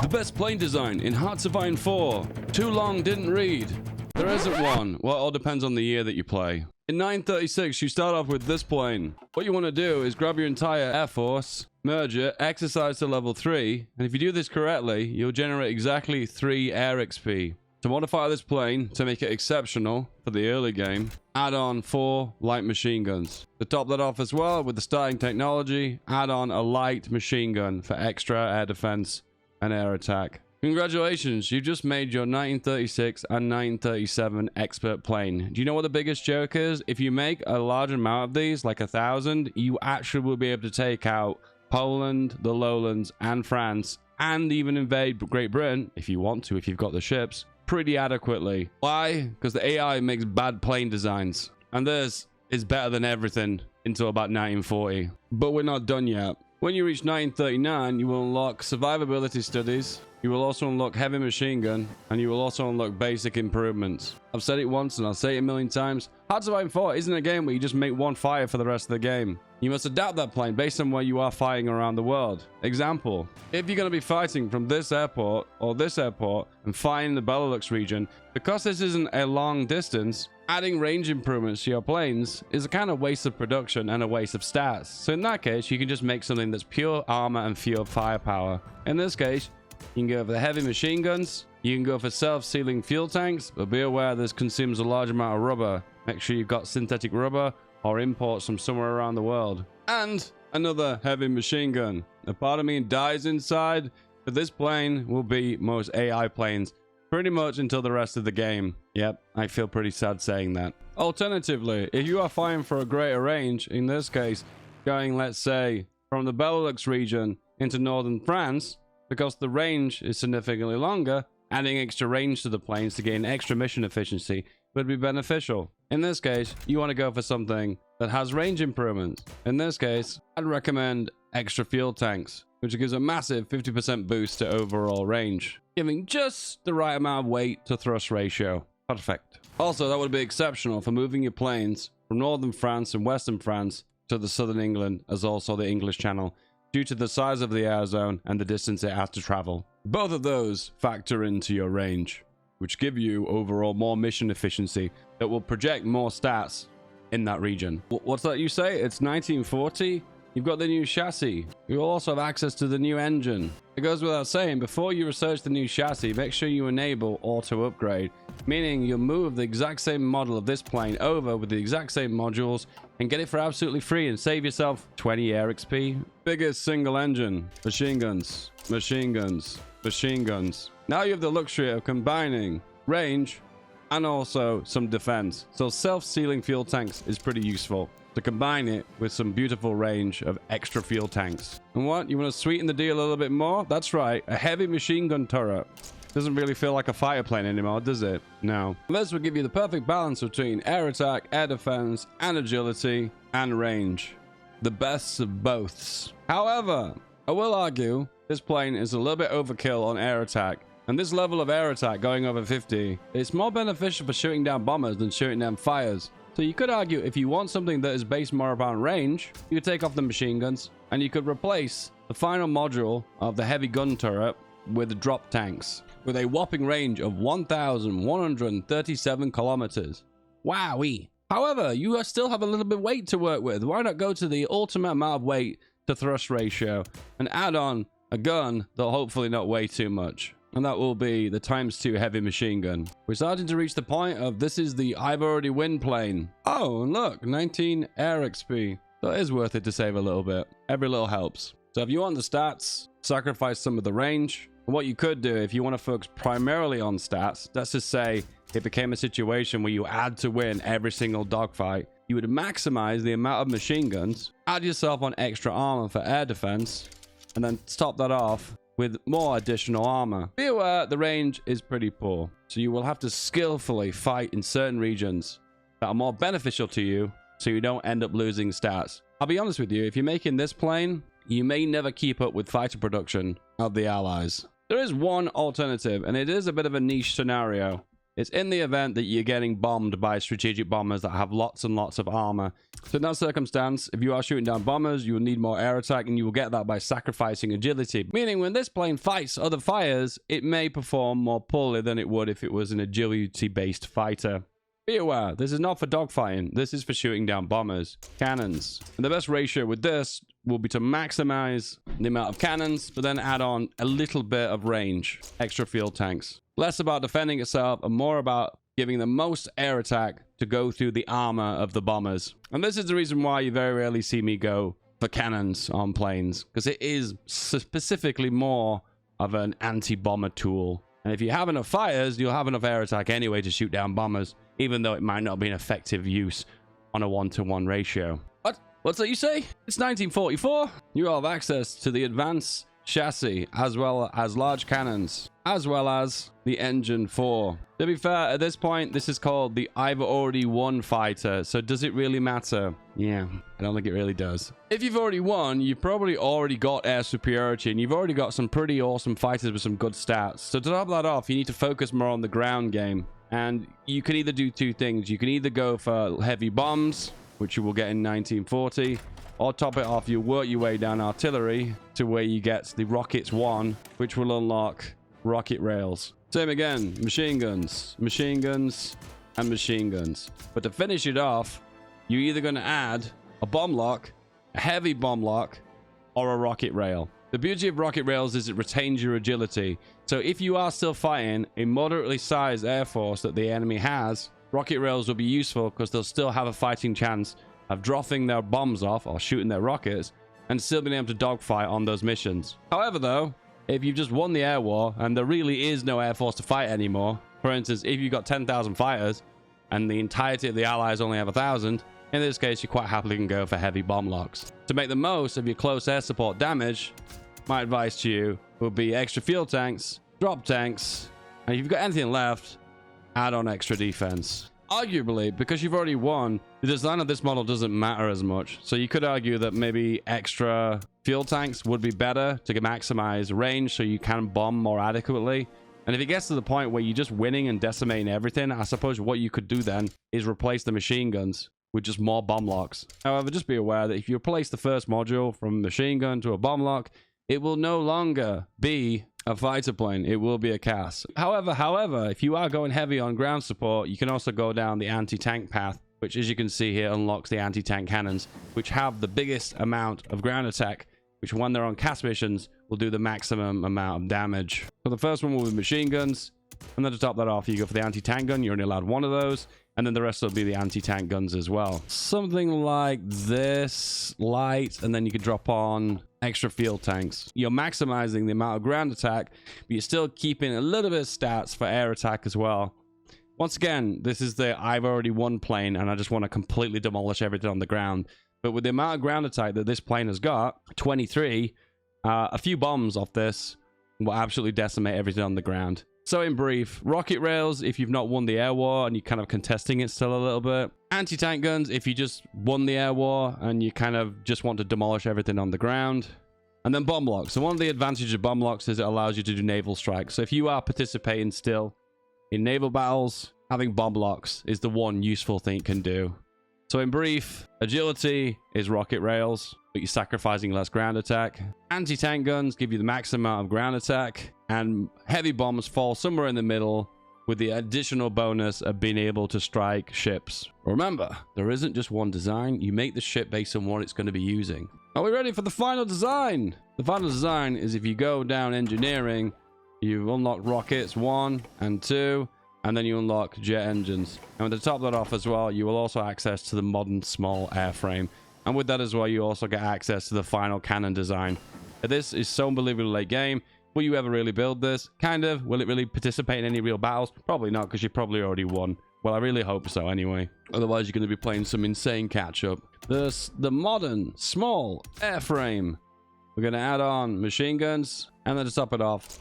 The best plane design in HOI4. Too long, didn't read. There isn't one. Well, it all depends on the year that you play. In 936, you start off with this plane. What you want to do is grab your entire Air Force, merge it, exercise to level 3, and if you do this correctly, you'll generate exactly 3 air XP. To modify this plane, to make it exceptional for the early game, add on 4 light machine guns. To top that off as well, with the starting technology, add on a light machine gun for extra air defense and air attack. Congratulations, you just made your 1936 and 1937 expert plane. Do you know what the biggest joke is? If you make a large amount of these, like 1,000, you actually will be able to take out Poland, the Lowlands, and France, and even invade Great Britain, if you want to, if you've got the ships, pretty adequately. Why? Because the AI makes bad plane designs. And this is better than everything until about 1940. But we're not done yet. When you reach 1939, you will unlock survivability studies. You will also unlock heavy machine gun, and you will also unlock basic improvements. I've said it once and I'll say it a million times. HOI4 isn't a game where you just make one fire for the rest of the game. You must adapt that plane based on where you are fighting around the world. Example, if you're going to be fighting from this airport or this airport and fighting the Benelux region, because this isn't a long distance, adding range improvements to your planes is a kind of waste of production and a waste of stats. So in that case, you can just make something that's pure armor and pure firepower. In this case, you can go for the heavy machine guns, you can go for self-sealing fuel tanks, but be aware this consumes a large amount of rubber. Make sure you've got synthetic rubber or imports from somewhere around the world. And another heavy machine gun. A part of me dies inside, but this plane will be most AI planes pretty much until the rest of the game. Yep, I feel pretty sad saying that. Alternatively, if you are firing for a greater range, in this case, going, let's say, from the Benelux region into northern France, because the range is significantly longer, adding extra range to the planes to gain extra mission efficiency would be beneficial. In this case, you want to go for something that has range improvements. In this case, I'd recommend extra fuel tanks, which gives a massive 50% boost to overall range, giving just the right amount of weight to thrust ratio. Perfect. Also, that would be exceptional for moving your planes from northern France and western France to the southern England, as also the English Channel, due to the size of the air zone and the distance it has to travel. Both of those factor into your range, which give you overall more mission efficiency that will project more stats in that region. What's that you say? It's 1940? You've got the new chassis. You will also have access to the new engine. It goes without saying, before you research the new chassis, make sure you enable auto upgrade, meaning you'll move the exact same model of this plane over with the exact same modules and get it for absolutely free and save yourself 20 air XP. Biggest single engine, machine guns, machine guns, machine guns. Now you have the luxury of combining range and also some defense. So self-sealing fuel tanks is pretty useful to combine it with some beautiful range of extra fuel tanks. And what? You want to sweeten the deal a little bit more? That's right, a heavy machine gun turret. Doesn't really feel like a fighter plane anymore, does it? No. This will give you the perfect balance between air attack, air defense, and agility, and range. The best of boths. However, I will argue this plane is a little bit overkill on air attack. And this level of air attack going over 50, it's more beneficial for shooting down bombers than shooting down fires. So you could argue if you want something that is based more upon range, you could take off the machine guns and you could replace the final module of the heavy gun turret with drop tanks with a whopping range of 1,137 kilometers. Wowee. However, you still have a little bit of weight to work with. Why not go to the ultimate amount of weight to thrust ratio and add on a gun that'll hopefully not weigh too much? And that will be the ×2 heavy machine gun. We're starting to reach the point of this is the I've already win plane. Oh, and look, 19 air XP. So it is worth it to save a little bit. Every little helps. So if you want the stats, sacrifice some of the range. And what you could do if you want to focus primarily on stats, let's just say it became a situation where you had to win every single dogfight, you would maximize the amount of machine guns, add yourself on extra armor for air defense, and then top that off with more additional armor. Be aware the range is pretty poor, so you will have to skillfully fight in certain regions that are more beneficial to you so you don't end up losing stats. I'll be honest with you, if you're making this plane, you may never keep up with fighter production of the Allies. There is one alternative, and it is a bit of a niche scenario. It's in the event that you're getting bombed by strategic bombers that have lots and lots of armor. So in that circumstance, if you are shooting down bombers, you will need more air attack, and you will get that by sacrificing agility. Meaning when this plane fights other fighters, it may perform more poorly than it would if it was an agility-based fighter. Be aware, this is not for dogfighting. This is for shooting down bombers. Cannons. And the best ratio with this will be to maximize the amount of cannons, but then add on a little bit of range. Extra fuel tanks. Less about defending itself and more about giving the most air attack to go through the armor of the bombers. And this is the reason why you very rarely see me go for cannons on planes, because it is specifically more of an anti-bomber tool. And if you have enough fighters, you'll have enough air attack anyway to shoot down bombers, even though it might not be an effective use on a 1-to-1 ratio. What? What's that you say? It's 1944. You have access to the advanced chassis, as well as large cannons, as well as the engine 4. To be fair, at this point, this is called the I've already won fighter. So does it really matter? Yeah, I don't think it really does. If you've already won, you've probably already got air superiority, and you've already got some pretty awesome fighters with some good stats. So to top that off, you need to focus more on the ground game. And you can either do two things. You can either go for heavy bombs, which you will get in 1940, or top it off, you work your way down artillery to where you get the Rockets 1, which will unlock rocket rails. Same again, machine guns, and machine guns. But to finish it off, you're either going to add a bomb lock, a heavy bomb lock, or a rocket rail. The beauty of rocket rails is it retains your agility. So if you are still fighting a moderately sized air force that the enemy has, rocket rails will be useful because they'll still have a fighting chance of dropping their bombs off or shooting their rockets and still being able to dogfight on those missions. However, though, if you've just won the air war and there really is no air force to fight anymore, for instance, if you've got 10,000 fighters and the entirety of the allies only have 1,000, in this case, you quite happily can go for heavy bomb locks. To make the most of your close air support damage, my advice to you will be extra fuel tanks, drop tanks, and if you've got anything left, add on extra defense. Arguably, because you've already won, the design of this model doesn't matter as much. So you could argue that maybe extra fuel tanks would be better to maximize range so you can bomb more adequately. And if it gets to the point where you're just winning and decimating everything, I suppose what you could do then is replace the machine guns with just more bomb locks. However, just be aware that if you replace the first module from machine gun to a bomb lock, it will no longer be a fighter plane. It will be a CAS. However, if you are going heavy on ground support, you can also go down the anti-tank path, which, as you can see here, unlocks the anti-tank cannons, which have the biggest amount of ground attack, which when they're on CAS missions will do the maximum amount of damage. So the first one will be machine guns, and then to top that off, you go for the anti-tank gun. You're only allowed one of those, and then the rest will be the anti-tank guns as well. Something like this, light, and then you could drop on extra field tanks. You're maximizing the amount of ground attack, but you're still keeping a little bit of stats for air attack as well. Once again, this is the I've already won plane, and I just want to completely demolish everything on the ground. But with the amount of ground attack that this plane has got, 23, a few bombs off this will absolutely decimate everything on the ground. So in brief, rocket rails if you've not won the air war and you're kind of contesting it still a little bit. Anti-tank guns if you just won the air war and you kind of just want to demolish everything on the ground. And then bomb locks. So one of the advantages of bomb locks is it allows you to do naval strikes. So if you are participating still in naval battles, having bomb locks is the one useful thing it can do. So in brief, agility is rocket rails, but you're sacrificing less ground attack. Anti-tank guns give you the maximum amount of ground attack, and heavy bombs fall somewhere in the middle with the additional bonus of being able to strike ships. Remember, there isn't just one design. You make the ship based on what it's going to be using. Are we ready for the final design? The final design is if you go down engineering, you unlock rockets 1 and 2, and then you unlock jet engines. And to top that off as well, you will also access to the modern small airframe. And with that as well, you also get access to the final cannon design. This is so unbelievably late game. Will you ever really build this? Kind of. Will it really participate in any real battles? Probably not, because you probably already won. Well, I really hope so anyway. Otherwise, you're going to be playing some insane catch-up. The modern small airframe. We're going to add on machine guns. And then to top it off,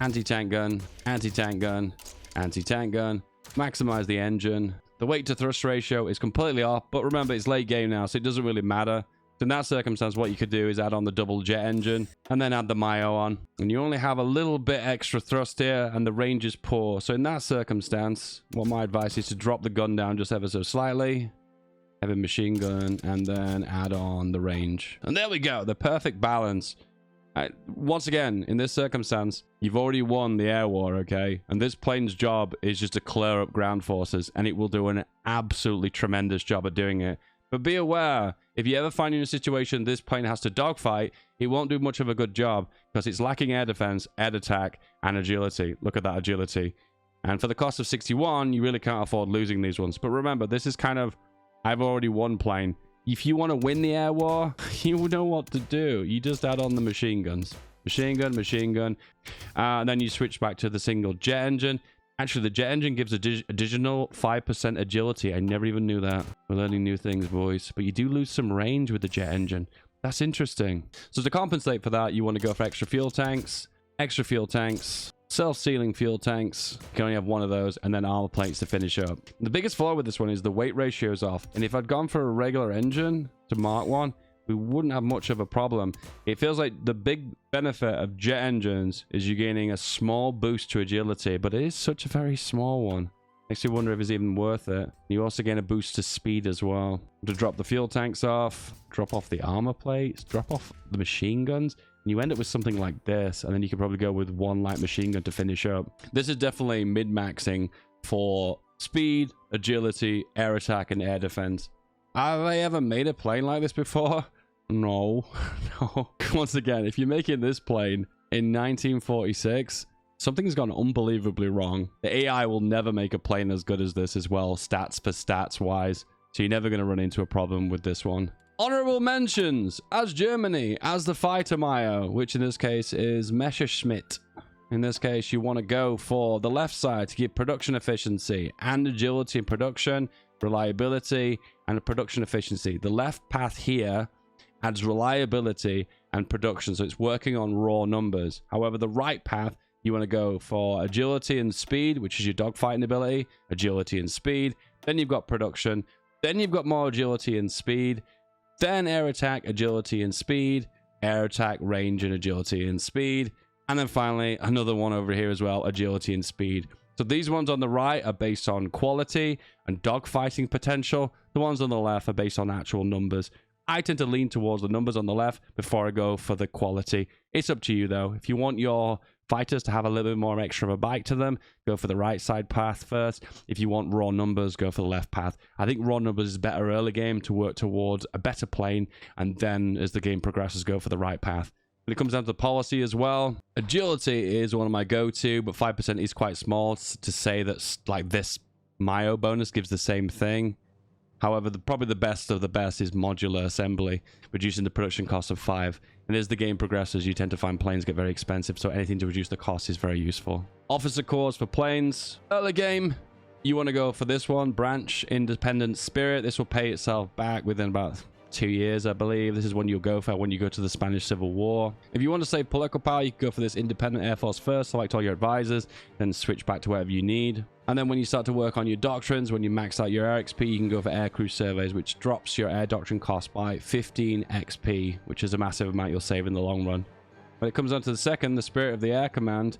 anti-tank gun, anti-tank gun, anti-tank gun. Maximize the engine. The weight to thrust ratio is completely off. But remember, it's late game now, so it doesn't really matter. In that circumstance, what you could do is add on the double jet engine and then add the Mayo on. And you only have a little bit extra thrust here and the range is poor. So in that circumstance, what my advice is to drop the gun down just ever so slightly. Have a machine gun and then add on the range. And there we go. The perfect balance. Once again, in this circumstance, you've already won the air war, okay? And this plane's job is just to clear up ground forces, and it will do an absolutely tremendous job at doing it. But be aware, if you ever find in a situation this plane has to dogfight, it won't do much of a good job because it's lacking air defense, air attack, and agility. Look at that agility. And for the cost of 61, you really can't afford losing these ones. But remember, this is kind of, I've already won plane. If you want to win the air war, you know what to do. You just add on the machine guns. Machine gun. And then you switch back to the single jet engine. Actually, the jet engine gives additional 5% agility. I never even knew that. We're learning new things, boys. But you do lose some range with the jet engine. That's interesting. So to compensate for that, you want to go for extra fuel tanks, self-sealing fuel tanks. You can only have one of those, and then armor plates to finish up. The biggest flaw with this one is the weight ratio is off. And if I'd gone for a regular engine to Mark 1, we wouldn't have much of a problem. It feels like the big benefit of jet engines is you're gaining a small boost to agility, but it is such a very small one. Makes you wonder if it's even worth it. You also gain a boost to speed as well. To drop the fuel tanks off, drop off the armor plates, drop off the machine guns, and you end up with something like this, and then you could probably go with one light machine gun to finish up. This is definitely mid-maxing for speed, agility, air attack, and air defense. Have I ever made a plane like this before? No. No. Once again, if you're making this plane in 1946, something's gone unbelievably wrong. The AI will never make a plane as good as this as well, stats for stats wise. So you're never going to run into a problem with this one. Honorable mentions as Germany, as the fighter Mayo, which in this case is Messerschmitt. In this case, you want to go for the left side to give production efficiency and agility in production, reliability, and production efficiency. The left path here adds reliability and production, so it's working on raw numbers. However, the right path, you want to go for agility and speed, which is your dogfighting ability, agility and speed. Then you've got production. Then you've got more agility and speed. Then air attack, agility and speed. Air attack, range and agility and speed. And then finally, another one over here as well, agility and speed. So these ones on the right are based on quality and dogfighting potential. The ones on the left are based on actual numbers. I tend to lean towards the numbers on the left before I go for the quality. It's up to you though. If you want your fighters to have a little bit more extra of a bite to them, go for the right side path first. If you want raw numbers, go for the left path. I think raw numbers is better early game to work towards a better plane, and then as the game progresses, go for the right path. When it comes down to policy as well, agility is one of my go-to, but 5% is quite small to say that like this Mayo bonus gives the same thing. However, probably the best of the best is modular assembly, reducing the production cost of 5. And as the game progresses, you tend to find planes get very expensive, so anything to reduce the cost is very useful. Officer cores for planes. Early game, you want to go for this one, Branch Independent Spirit. This will pay itself back within about 2 years, I believe. This is one you'll go for when you go to the Spanish Civil War. If you want to save political power, you can go for this Independent Air Force first, select all your advisors, then switch back to whatever you need. And then when you start to work on your doctrines, when you max out your air XP, you can go for air crew surveys, which drops your air doctrine cost by 15 XP, which is a massive amount you'll save in the long run. When it comes down to the second, the Spirit of the Air Command,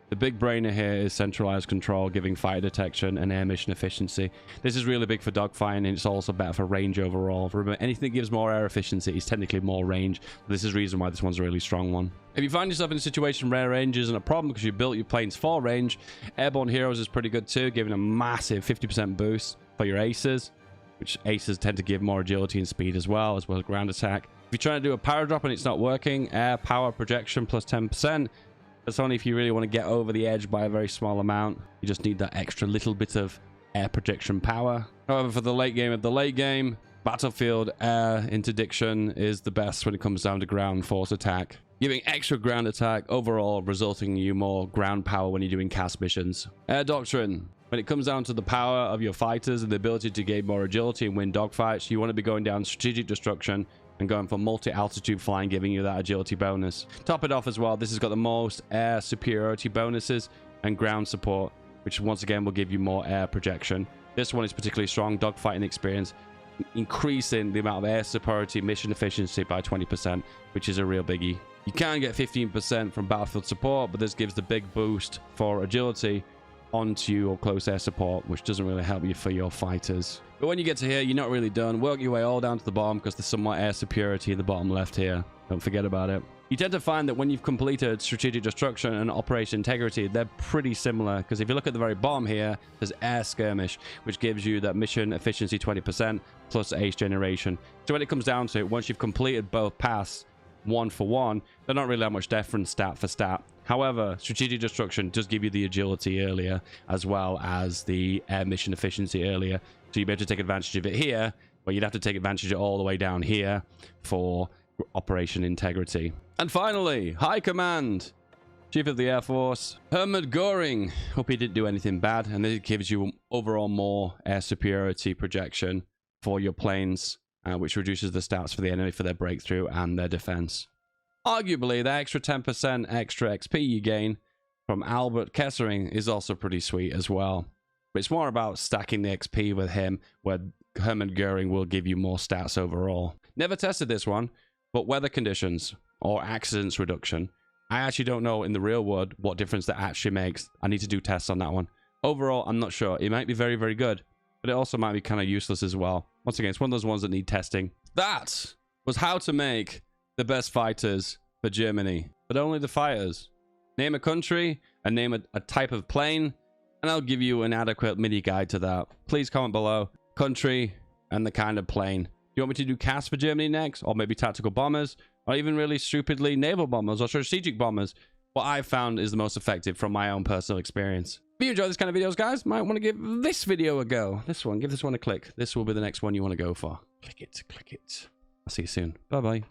the big brainer here is centralized control, giving fighter detection and air mission efficiency. This is really big for dogfighting, and it's also better for range overall. Remember, anything that gives more air efficiency is technically more range. This is the reason why this one's a really strong one. If you find yourself in a situation where range isn't a problem because you built your planes for range, Airborne Heroes is pretty good too, giving a massive 50% boost for your aces, which aces tend to give more agility and speed as well as ground attack. If you're trying to do a power drop and it's not working, air power projection plus 10%. That's only if you really want to get over the edge by a very small amount. You just need that extra little bit of air projection power. However, for the late game of the late game, battlefield air interdiction is the best when it comes down to ground force attack, giving extra ground attack overall, resulting in you more ground power when you're doing cast missions. Air doctrine. When it comes down to the power of your fighters and the ability to gain more agility and win dogfights, you want to be going down strategic destruction and going for multi-altitude flying, giving you that agility bonus. Top it off as well, this has got the most air superiority bonuses and ground support, which once again will give you more air projection. This one is particularly strong, dogfighting experience, increasing the amount of air superiority mission efficiency by 20%, which is a real biggie. You can get 15% from battlefield support, but this gives the big boost for agility onto your close air support, which doesn't really help you for your fighters. But when you get to here, you're not really done. Work your way all down to the bottom because there's some more air superiority in the bottom left here. Don't forget about it. You tend to find that when you've completed strategic destruction and operation integrity, they're pretty similar, because if you look at the very bottom here, there's air skirmish, which gives you that mission efficiency 20% plus ace generation. So when it comes down to it, once you've completed both paths one for one, they're not really that much different stat for stat. However, strategic destruction does give you the agility earlier, as well as the air mission efficiency earlier. So you'll be able to take advantage of it here, but you'd have to take advantage of it all the way down here for operation integrity. And finally, High Command, Chief of the Air Force, Hermann Goring. Hope he didn't do anything bad, and this gives you overall more air superiority projection for your planes, which reduces the stats for the enemy for their breakthrough and their defense. Arguably, the extra 10% extra XP you gain from Albert Kessering is also pretty sweet as well. But it's more about stacking the XP with him, where Hermann Goring will give you more stats overall. Never tested this one, but weather conditions or accidents reduction, I actually don't know in the real world what difference that actually makes. I need to do tests on that one. Overall, I'm not sure. It might be very, very good, but it also might be kind of useless as well. Once again, it's one of those ones that need testing. That was how to make the best fighters for Germany, but only the fighters. Name a country and name a type of plane, and I'll give you an adequate mini guide to that. Please comment below country and the kind of plane. Do you want me to do CAS for Germany next, or maybe tactical bombers, or even really stupidly naval bombers or strategic bombers? What I've found is the most effective from my own personal experience. If you enjoy this kind of videos, guys, might want to give this video a go. Give this one a click. This will be the next one you want to go for. Click it, click it. I'll see you soon. Bye-bye.